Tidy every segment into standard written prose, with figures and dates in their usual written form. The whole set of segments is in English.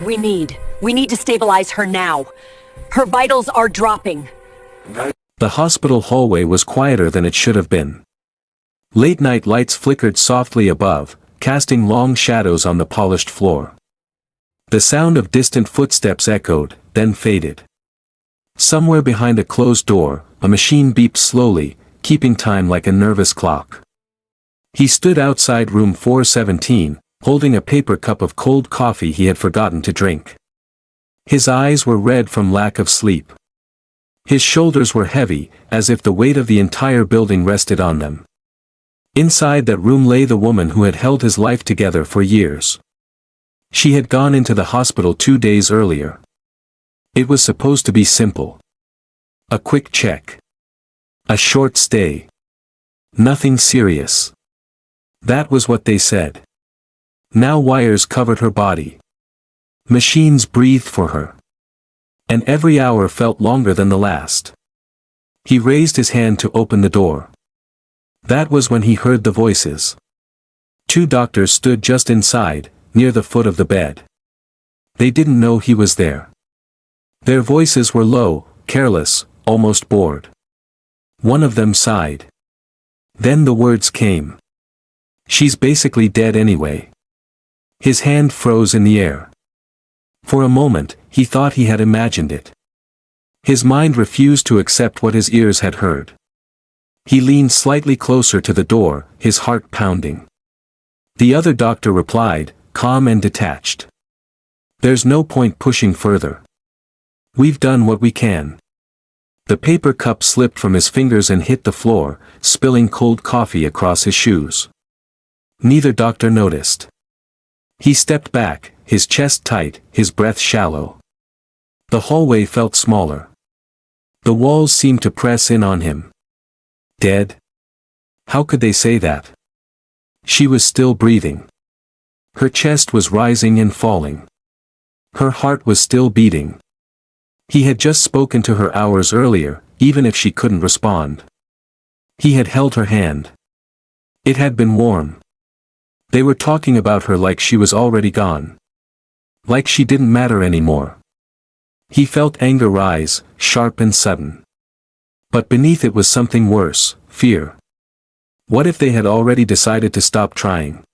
We need to stabilize her now. Her vitals are dropping. The hospital hallway was quieter than it should have been. Late-night lights flickered softly above, casting long shadows on the polished floor. The sound of distant footsteps echoed, then faded. Somewhere behind a closed door, a machine beeped slowly, keeping time like a nervous clock. He stood outside room 417, holding a paper cup of cold coffee he had forgotten to drink. His eyes were red from lack of sleep. His shoulders were heavy, as if the weight of the entire building rested on them. Inside that room lay the woman who had held his life together for years. She had gone into the hospital 2 days earlier. It was supposed to be simple. A quick check. A short stay. Nothing serious. That was what they said. Now wires covered her body. Machines breathed for her. And every hour felt longer than the last. He raised his hand to open the door. That was when he heard the voices. 2 doctors stood just inside, near the foot of the bed. They didn't know he was there. Their voices were low, careless, almost bored. One of them sighed. Then the words came. "She's basically dead anyway." His hand froze in the air. For a moment, he thought he had imagined it. His mind refused to accept what his ears had heard. He leaned slightly closer to the door, his heart pounding. The other doctor replied, calm and detached. "There's no point pushing further. We've done what we can." The paper cup slipped from his fingers and hit the floor, spilling cold coffee across his shoes. Neither doctor noticed. He stepped back, his chest tight, his breath shallow. The hallway felt smaller. The walls seemed to press in on him. Dead? How could they say that? She was still breathing. Her chest was rising and falling. Her heart was still beating. He had just spoken to her hours earlier, even if she couldn't respond. He had held her hand. It had been warm. They were talking about her like she was already gone. Like she didn't matter anymore. He felt anger rise, sharp and sudden. But beneath it was something worse, fear. What if they had already decided to stop trying?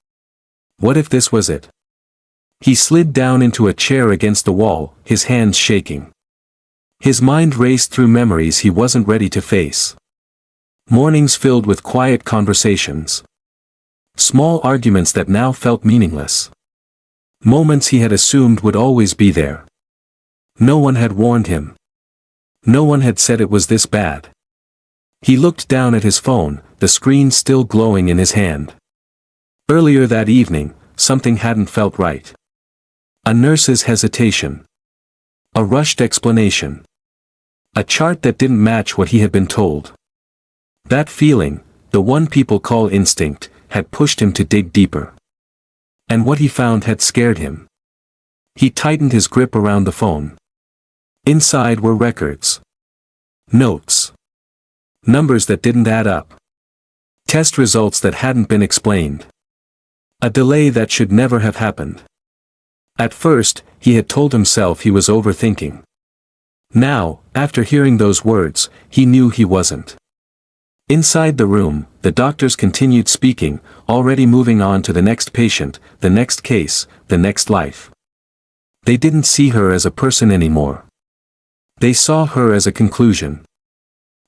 What if this was it? He slid down into a chair against the wall, his hands shaking. His mind raced through memories he wasn't ready to face. Mornings filled with quiet conversations. Small arguments that now felt meaningless. Moments he had assumed would always be there. No one had warned him. No one had said it was this bad. He looked down at his phone, the screen still glowing in his hand. Earlier that evening, something hadn't felt right. A nurse's hesitation. A rushed explanation. A chart that didn't match what he had been told. That feeling, the one people call instinct, had pushed him to dig deeper. And what he found had scared him. He tightened his grip around the phone. Inside were records. Notes. Numbers that didn't add up. Test results that hadn't been explained. A delay that should never have happened. At first, he had told himself he was overthinking. Now, after hearing those words, he knew he wasn't. Inside the room, the doctors continued speaking, already moving on to the next patient, the next case, the next life. They didn't see her as a person anymore. They saw her as a conclusion.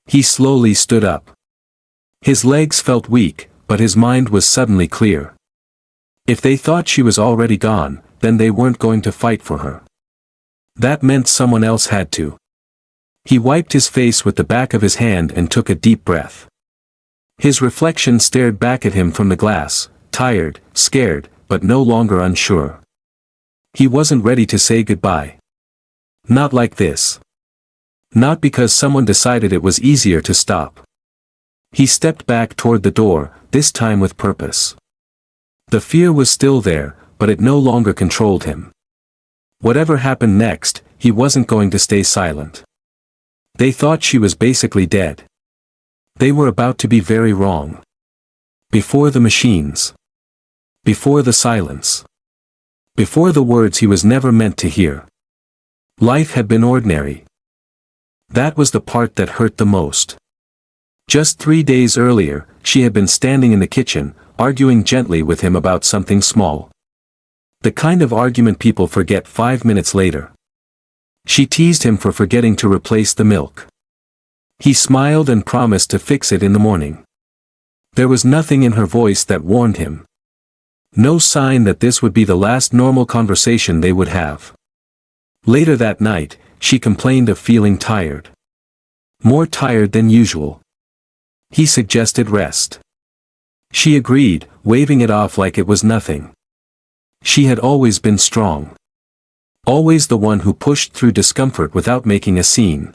He slowly stood up. His legs felt weak, but his mind was suddenly clear. If they thought she was already gone, then they weren't going to fight for her. That meant someone else had to. He wiped his face with the back of his hand and took a deep breath. His reflection stared back at him from the glass, tired, scared, but no longer unsure. He wasn't ready to say goodbye. Not like this. Not because someone decided it was easier to stop. He stepped back toward the door, this time with purpose. The fear was still there, but it no longer controlled him. Whatever happened next, he wasn't going to stay silent. They thought she was basically dead. They were about to be very wrong. Before the machines. Before the silence. Before the words he was never meant to hear. Life had been ordinary. That was the part that hurt the most. Just 3 days earlier, she had been standing in the kitchen, arguing gently with him about something small. The kind of argument people forget 5 minutes later. She teased him for forgetting to replace the milk. He smiled and promised to fix it in the morning. There was nothing in her voice that warned him. No sign that this would be the last normal conversation they would have. Later that night, she complained of feeling tired. More tired than usual. He suggested rest. She agreed, waving it off like it was nothing. She had always been strong. Always the one who pushed through discomfort without making a scene.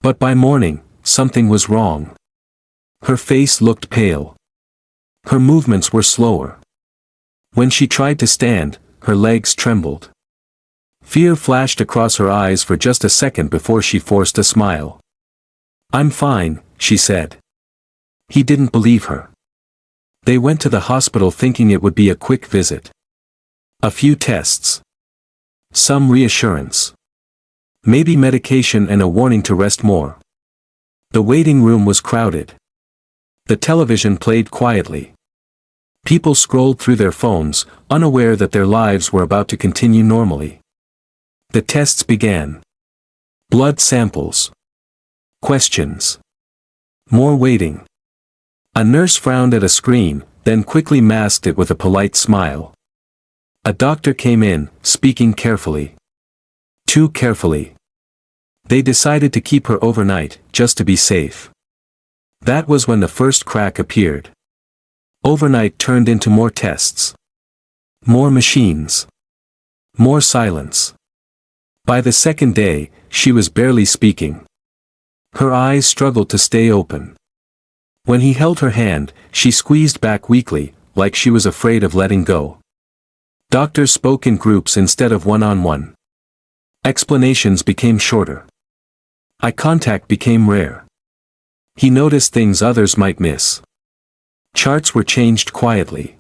But by morning, something was wrong. Her face looked pale. Her movements were slower. When she tried to stand, her legs trembled. Fear flashed across her eyes for just a second before she forced a smile. "I'm fine," she said. He didn't believe her. They went to the hospital thinking it would be a quick visit. A few tests. Some reassurance. Maybe medication and a warning to rest more. The waiting room was crowded. The television played quietly. People scrolled through their phones, unaware that their lives were about to continue normally. The tests began. Blood samples. Questions. More waiting. A nurse frowned at a screen, then quickly masked it with a polite smile. A doctor came in, speaking carefully. Too carefully. They decided to keep her overnight, just to be safe. That was when the first crack appeared. Overnight turned into more tests. More machines. More silence. By the second day, she was barely speaking. Her eyes struggled to stay open. When he held her hand, she squeezed back weakly, like she was afraid of letting go. Doctors spoke in groups instead of one-on-one. Explanations became shorter. Eye contact became rare. He noticed things others might miss. Charts were changed quietly.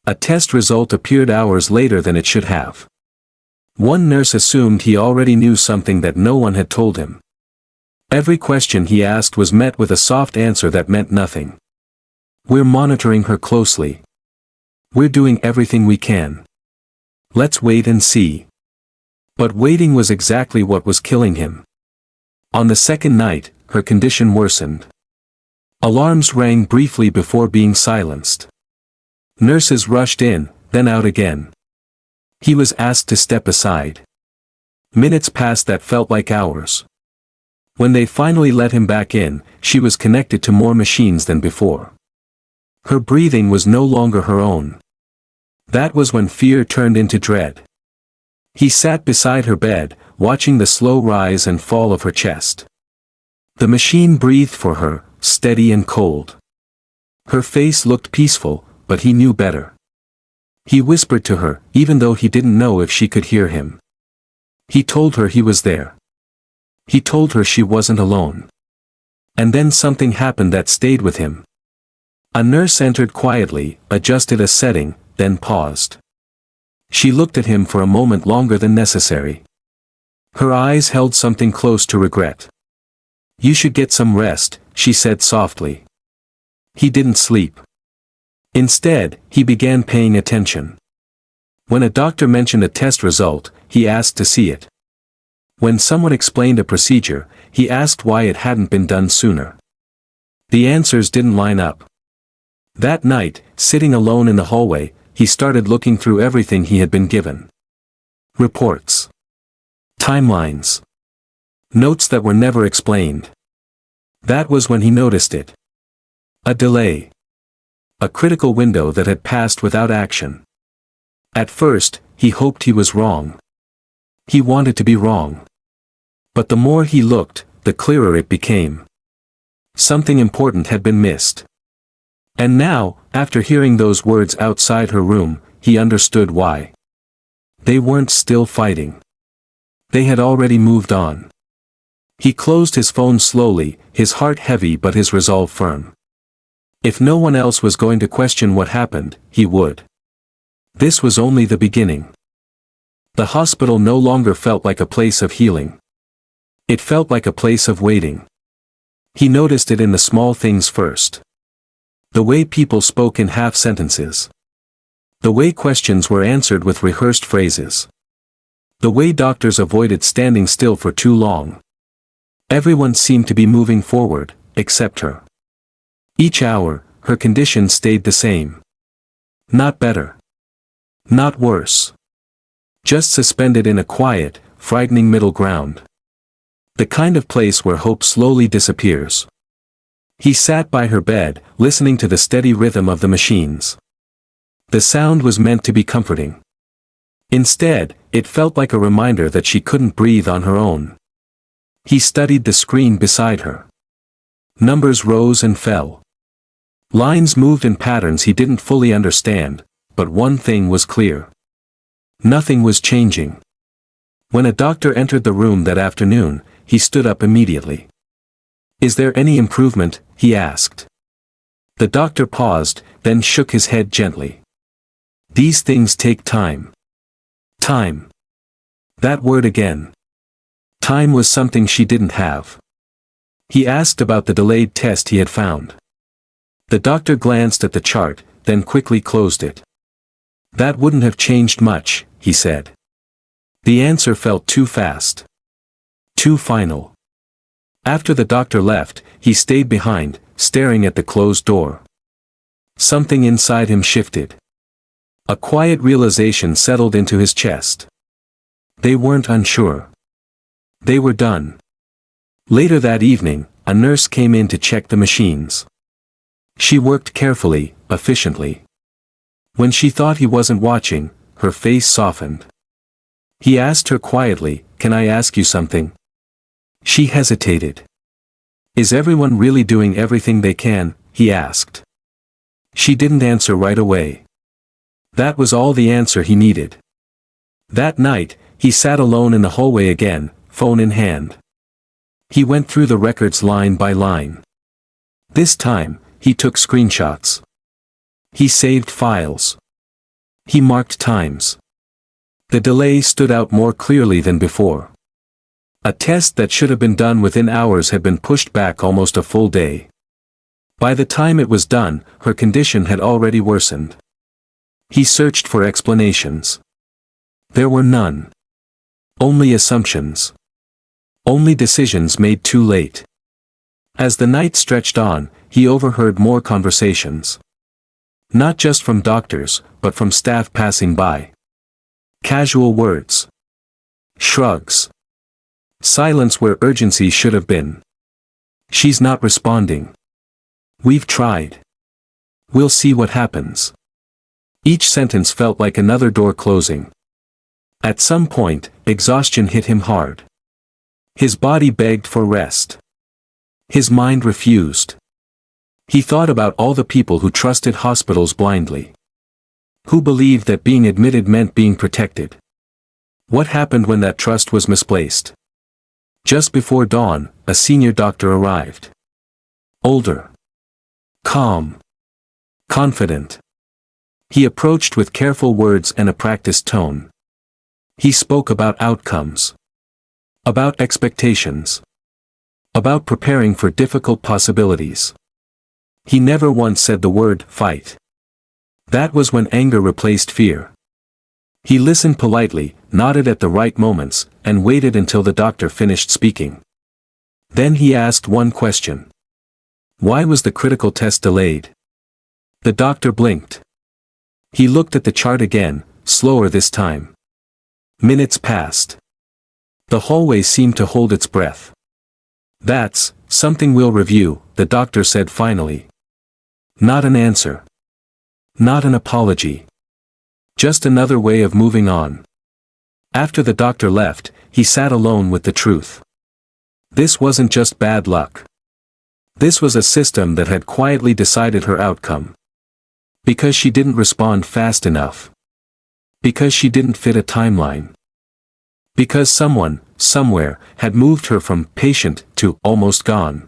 A test result appeared hours later than it should have. One nurse assumed he already knew something that no one had told him. Every question he asked was met with a soft answer that meant nothing. "We're monitoring her closely. We're doing everything we can. Let's wait and see." But waiting was exactly what was killing him. On the second night, her condition worsened. Alarms rang briefly before being silenced. Nurses rushed in, then out again. He was asked to step aside. Minutes passed that felt like hours. When they finally let him back in, she was connected to more machines than before. Her breathing was no longer her own. That was when fear turned into dread. He sat beside her bed, watching the slow rise and fall of her chest. The machine breathed for her, steady and cold. Her face looked peaceful, but he knew better. He whispered to her, even though he didn't know if she could hear him. He told her he was there. He told her she wasn't alone. And then something happened that stayed with him. A nurse entered quietly, adjusted a setting, then paused. She looked at him for a moment longer than necessary. Her eyes held something close to regret. "You should get some rest," she said softly. He didn't sleep. Instead, he began paying attention. When a doctor mentioned a test result, he asked to see it. When someone explained a procedure, he asked why it hadn't been done sooner. The answers didn't line up. That night, sitting alone in the hallway, he started looking through everything he had been given. Reports. Timelines. Notes that were never explained. That was when he noticed it. A delay. A critical window that had passed without action. At first, he hoped he was wrong. He wanted to be wrong. But the more he looked, the clearer it became. Something important had been missed. And now, after hearing those words outside her room, he understood why. They weren't still fighting. They had already moved on. He closed his phone slowly, his heart heavy but his resolve firm. If no one else was going to question what happened, he would. This was only the beginning. The hospital no longer felt like a place of healing. It felt like a place of waiting. He noticed it in the small things first. The way people spoke in half sentences. The way questions were answered with rehearsed phrases. The way doctors avoided standing still for too long. Everyone seemed to be moving forward, except her. Each hour, her condition stayed the same. Not better. Not worse. Just suspended in a quiet, frightening middle ground. The kind of place where hope slowly disappears. He sat by her bed, listening to the steady rhythm of the machines. The sound was meant to be comforting. Instead, it felt like a reminder that she couldn't breathe on her own. He studied the screen beside her. Numbers rose and fell. Lines moved in patterns he didn't fully understand, but one thing was clear. Nothing was changing. When a doctor entered the room that afternoon, he stood up immediately. "Is there any improvement?" he asked. The doctor paused, then shook his head gently. "These things take time." Time. That word again. Time was something she didn't have. He asked about the delayed test he had found. The doctor glanced at the chart, then quickly closed it. "That wouldn't have changed much," he said. The answer felt too fast. Too final. After the doctor left, he stayed behind, staring at the closed door. Something inside him shifted. A quiet realization settled into his chest. They weren't unsure. They were done. Later that evening, a nurse came in to check the machines. She worked carefully, efficiently. When she thought he wasn't watching, her face softened. He asked her quietly, "Can I ask you something?" She hesitated. "Is everyone really doing everything they can?" he asked. She didn't answer right away. That was all the answer he needed. That night, he sat alone in the hallway again, phone in hand. He went through the records line by line. This time, he took screenshots. He saved files. He marked times. The delay stood out more clearly than before. A test that should have been done within hours had been pushed back almost a full day. By the time it was done, her condition had already worsened. He searched for explanations. There were none. Only assumptions. Only decisions made too late. As the night stretched on, he overheard more conversations. Not just from doctors, but from staff passing by. Casual words. Shrugs. Silence where urgency should have been. "She's not responding. We've tried. We'll see what happens." Each sentence felt like another door closing. At some point, exhaustion hit him hard. His body begged for rest. His mind refused. He thought about all the people who trusted hospitals blindly. Who believed that being admitted meant being protected. What happened when that trust was misplaced? Just before dawn, a senior doctor arrived. Older. Calm. Confident. He approached with careful words and a practiced tone. He spoke about outcomes. About expectations. About preparing for difficult possibilities. He never once said the word fight. That was when anger replaced fear. He listened politely, nodded at the right moments, and waited until the doctor finished speaking. Then he asked one question. Why was the critical test delayed? The doctor blinked. He looked at the chart again, slower this time. Minutes passed. The hallway seemed to hold its breath. "That's something we'll review," the doctor said finally. Not an answer. Not an apology. Just another way of moving on. After the doctor left, he sat alone with the truth. This wasn't just bad luck. This was a system that had quietly decided her outcome. Because she didn't respond fast enough. Because she didn't fit a timeline. Because someone, somewhere, had moved her from patient to almost gone.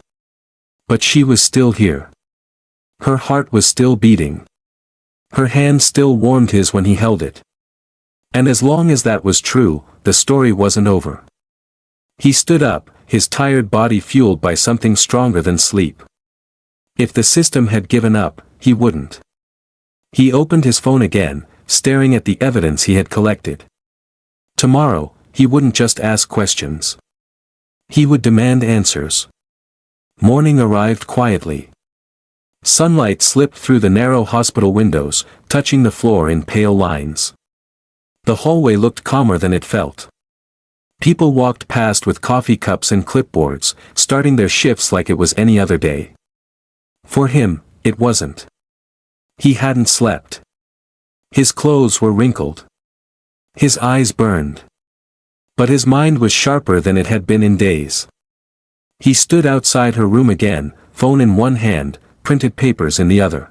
But she was still here. Her heart was still beating. Her hand still warmed his when he held it. And as long as that was true, the story wasn't over. He stood up, his tired body fueled by something stronger than sleep. If the system had given up, he wouldn't. He opened his phone again, staring at the evidence he had collected. Tomorrow, he wouldn't just ask questions. He would demand answers. Morning arrived quietly. Sunlight slipped through the narrow hospital windows, touching the floor in pale lines. The hallway looked calmer than it felt. People walked past with coffee cups and clipboards, starting their shifts like it was any other day. For him, it wasn't. He hadn't slept. His clothes were wrinkled. His eyes burned. But his mind was sharper than it had been in days. He stood outside her room again, phone in one hand, printed papers in the other.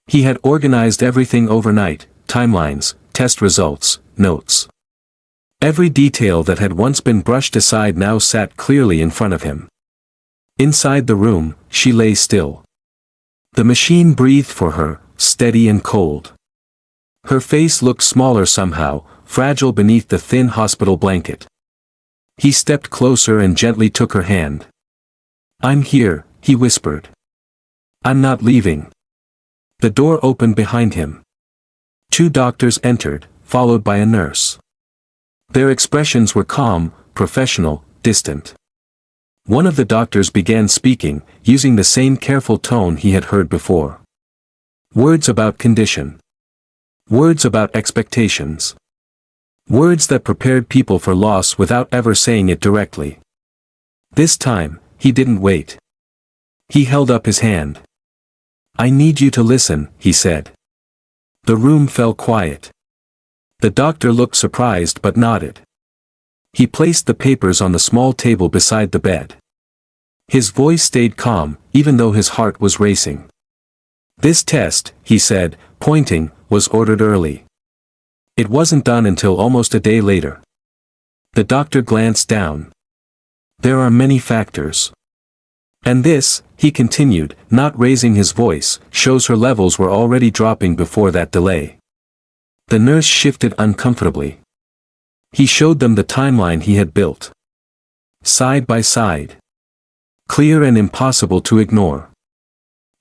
He had organized everything overnight, timelines, test results, notes. Every detail that had once been brushed aside now sat clearly in front of him. Inside the room, she lay still. The machine breathed for her, steady and cold. Her face looked smaller somehow, fragile beneath the thin hospital blanket. He stepped closer and gently took her hand. "I'm here," he whispered. "I'm not leaving." The door opened behind him. Two doctors entered, followed by a nurse. Their expressions were calm, professional, distant. One of the doctors began speaking, using the same careful tone he had heard before. Words about condition. Words about expectations. Words that prepared people for loss without ever saying it directly. This time, he didn't wait. He held up his hand. "I need you to listen," he said. The room fell quiet. The doctor looked surprised but nodded. He placed the papers on the small table beside the bed. His voice stayed calm, even though his heart was racing. "This test," he said, pointing, "was ordered early. It wasn't done until almost a day later." The doctor glanced down. "There are many factors. And this," he continued, not raising his voice, "shows her levels were already dropping before that delay." The nurse shifted uncomfortably. He showed them the timeline he had built. Side by side. Clear and impossible to ignore.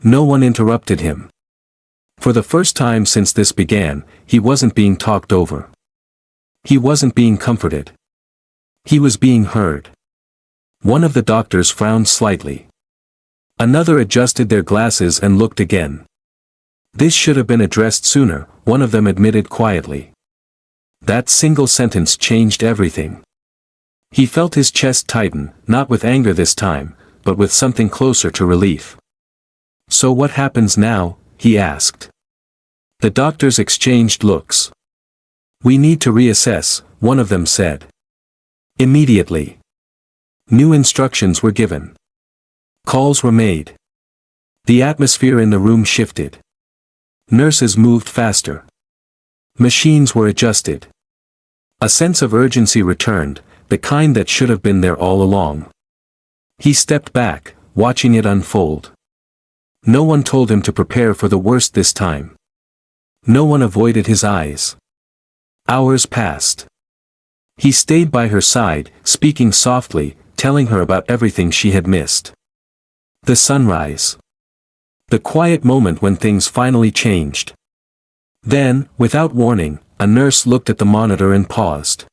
No one interrupted him. For the first time since this began, he wasn't being talked over. He wasn't being comforted. He was being heard. One of the doctors frowned slightly. Another adjusted their glasses and looked again. "This should have been addressed sooner," one of them admitted quietly. That single sentence changed everything. He felt his chest tighten, not with anger this time, but with something closer to relief. "So what happens now?" he asked. The doctors exchanged looks. "We need to reassess," one of them said. Immediately. New instructions were given. Calls were made. The atmosphere in the room shifted. Nurses moved faster. Machines were adjusted. A sense of urgency returned, the kind that should have been there all along. He stepped back, watching it unfold. No one told him to prepare for the worst this time. No one avoided his eyes. Hours passed. He stayed by her side, speaking softly, telling her about everything she had missed. The sunrise. The quiet moment when things finally changed. Then, without warning, a nurse looked at the monitor and paused.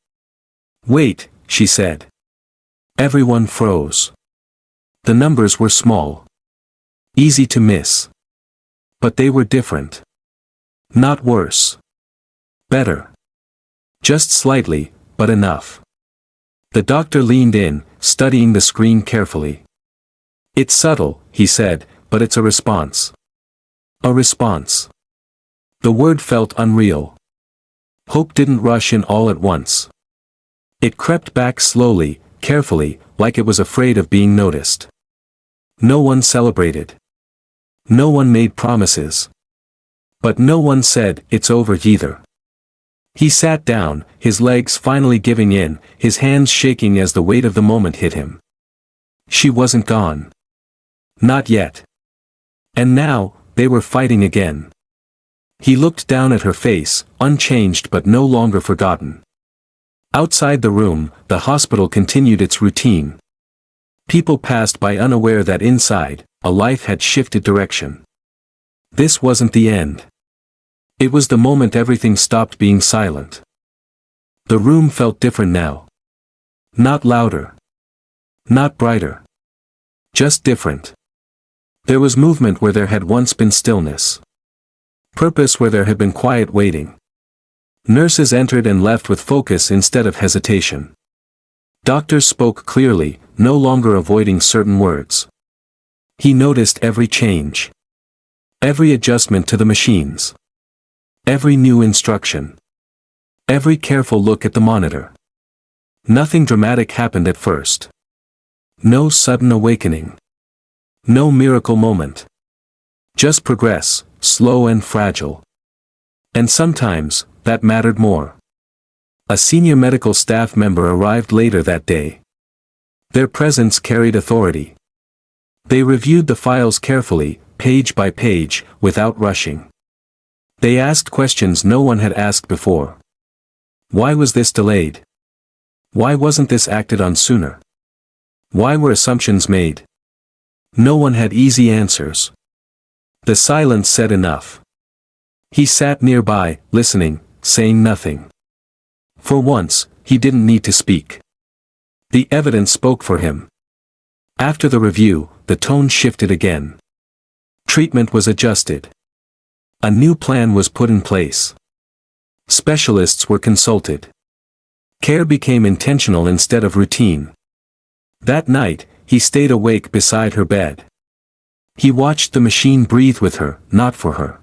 "Wait," she said. Everyone froze. The numbers were small. Easy to miss. But they were different. Not worse. Better. Just slightly, but enough. The doctor leaned in, studying the screen carefully. "It's subtle," he said, "but it's a response." A response. The word felt unreal. Hope didn't rush in all at once. It crept back slowly, carefully, like it was afraid of being noticed. No one celebrated. No one made promises. But no one said, "It's over" either. He sat down, his legs finally giving in, his hands shaking as the weight of the moment hit him. She wasn't gone. Not yet. And now, they were fighting again. He looked down at her face, unchanged but no longer forgotten. Outside the room, the hospital continued its routine. People passed by unaware that inside, a life had shifted direction. This wasn't the end. It was the moment everything stopped being silent. The room felt different now. Not louder. Not brighter. Just different. There was movement where there had once been stillness. Purpose where there had been quiet waiting. Nurses entered and left with focus instead of hesitation. Doctors spoke clearly, no longer avoiding certain words. He noticed every change. Every adjustment to the machines. Every new instruction. Every careful look at the monitor. Nothing dramatic happened at first. No sudden awakening. No miracle moment. Just progress, slow and fragile. And sometimes, that mattered more. A senior medical staff member arrived later that day. Their presence carried authority. They reviewed the files carefully, page by page, without rushing. They asked questions no one had asked before. Why was this delayed? Why wasn't this acted on sooner? Why were assumptions made? No one had easy answers. The silence said enough. He sat nearby, listening, saying nothing. For once, he didn't need to speak. The evidence spoke for him. After the review, the tone shifted again. Treatment was adjusted. A new plan was put in place. Specialists were consulted. Care became intentional instead of routine. That night, he stayed awake beside her bed. He watched the machine breathe with her, not for her.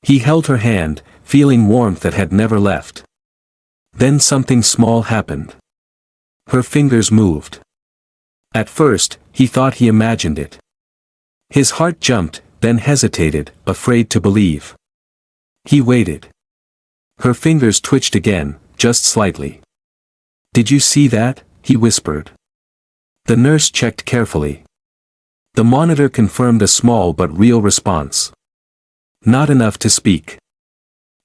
He held her hand, feeling warmth that had never left. Then something small happened. Her fingers moved. At first, he thought he imagined it. His heart jumped, then hesitated, afraid to believe. He waited. Her fingers twitched again, just slightly. "Did you see that?" he whispered. The nurse checked carefully. The monitor confirmed a small but real response. Not enough to speak.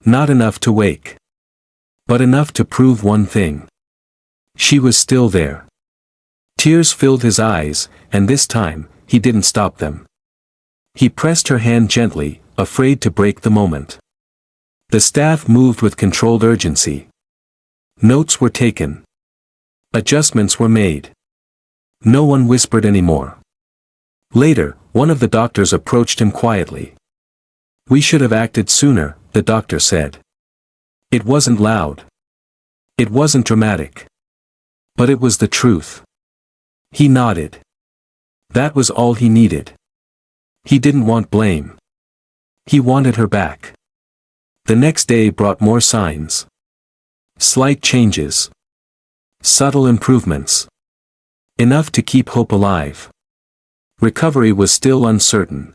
Not enough to wake. But enough to prove one thing. She was still there. Tears filled his eyes, and this time, he didn't stop them. He pressed her hand gently, afraid to break the moment. The staff moved with controlled urgency. Notes were taken. Adjustments were made. No one whispered anymore. Later, one of the doctors approached him quietly. "We should have acted sooner," the doctor said. It wasn't loud. It wasn't dramatic. But it was the truth. He nodded. That was all he needed. He didn't want blame. He wanted her back. The next day brought more signs. Slight changes. Subtle improvements. Enough to keep hope alive. Recovery was still uncertain.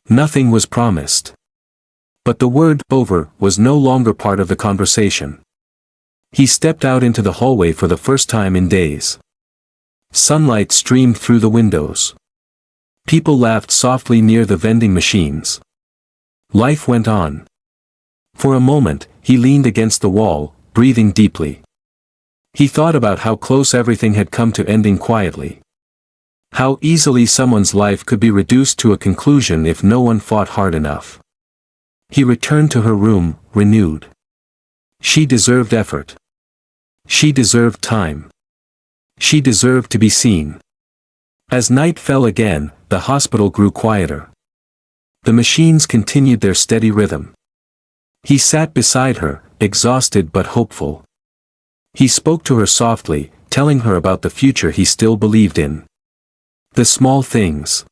Nothing was promised. But the word "over" was no longer part of the conversation. He stepped out into the hallway for the first time in days. Sunlight streamed through the windows. People laughed softly near the vending machines. Life went on. For a moment, he leaned against the wall, breathing deeply. He thought about how close everything had come to ending quietly. How easily someone's life could be reduced to a conclusion if no one fought hard enough. He returned to her room, renewed. She deserved effort. She deserved time. She deserved to be seen. As night fell again, the hospital grew quieter. The machines continued their steady rhythm. He sat beside her, exhausted but hopeful. He spoke to her softly, telling her about the future he still believed in. The small things.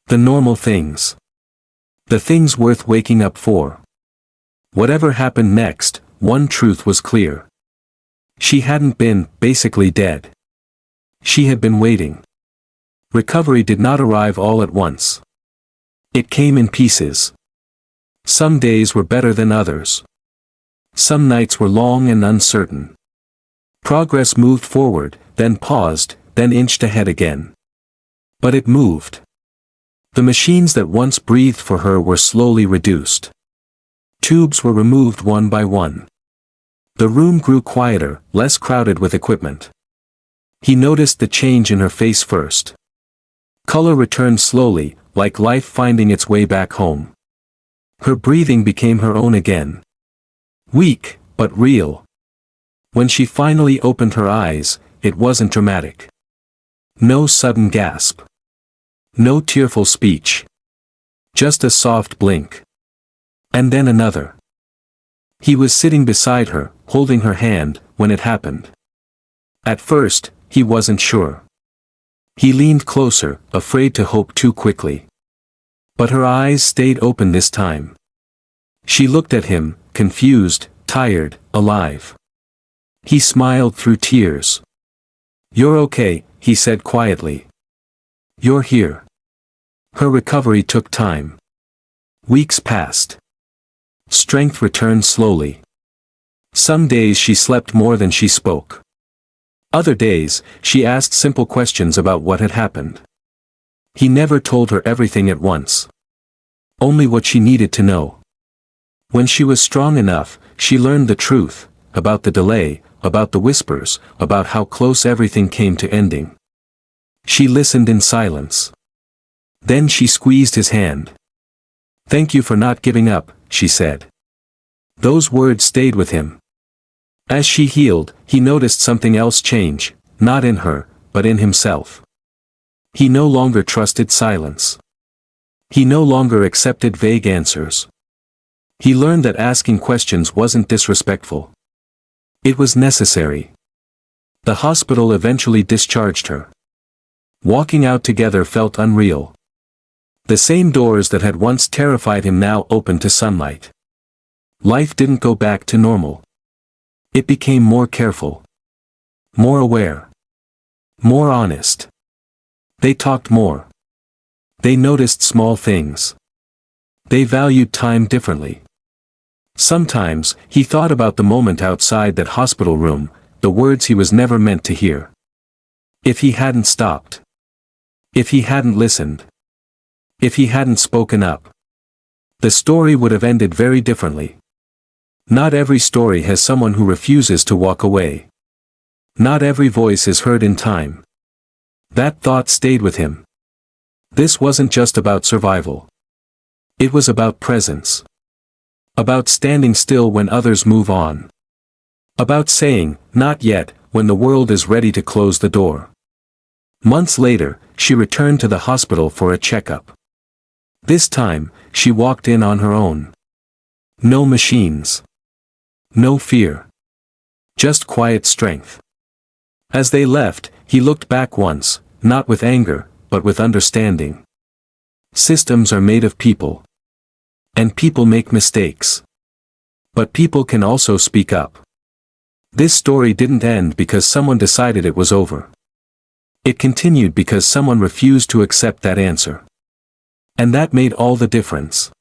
The normal things. The things worth waking up for. Whatever happened next, one truth was clear. She hadn't been, basically dead. She had been waiting. Recovery did not arrive all at once. It came in pieces. Some days were better than others. Some nights were long and uncertain. Progress moved forward, then paused, then inched ahead again. But it moved. The machines that once breathed for her were slowly reduced. Tubes were removed one by one. The room grew quieter, less crowded with equipment. He noticed the change in her face first. Color returned slowly, like life finding its way back home. Her breathing became her own again. Weak, but real. When she finally opened her eyes, it wasn't dramatic. No sudden gasp. No tearful speech. Just a soft blink. And then another. He was sitting beside her, holding her hand, when it happened. At first, he wasn't sure. He leaned closer, afraid to hope too quickly. But her eyes stayed open this time. She looked at him, confused, tired, alive. He smiled through tears. "You're okay," he said quietly. "You're here." Her recovery took time. Weeks passed. Strength returned slowly. Some days she slept more than she spoke. Other days, she asked simple questions about what had happened. He never told her everything at once. Only what she needed to know. When she was strong enough, she learned the truth, about the delay, about the whispers, about how close everything came to ending. She listened in silence. Then she squeezed his hand. "Thank you for not giving up," she said. Those words stayed with him. As she healed, he noticed something else change, not in her, but in himself. He no longer trusted silence. He no longer accepted vague answers. He learned that asking questions wasn't disrespectful. It was necessary. The hospital eventually discharged her. Walking out together felt unreal. The same doors that had once terrified him now opened to sunlight. Life didn't go back to normal. It became more careful. More aware. More honest. They talked more. They noticed small things. They valued time differently. Sometimes, he thought about the moment outside that hospital room, the words he was never meant to hear. If he hadn't stopped. If he hadn't listened. If he hadn't spoken up. The story would have ended very differently. Not every story has someone who refuses to walk away. Not every voice is heard in time. That thought stayed with him. This wasn't just about survival. It was about presence. About standing still when others move on. About saying, "Not yet," when the world is ready to close the door. Months later, she returned to the hospital for a checkup. This time, she walked in on her own. No machines. No fear. Just quiet strength. As they left, he looked back once, not with anger, but with understanding. Systems are made of people. And people make mistakes. But people can also speak up. This story didn't end because someone decided it was over. It continued because someone refused to accept that answer. And that made all the difference.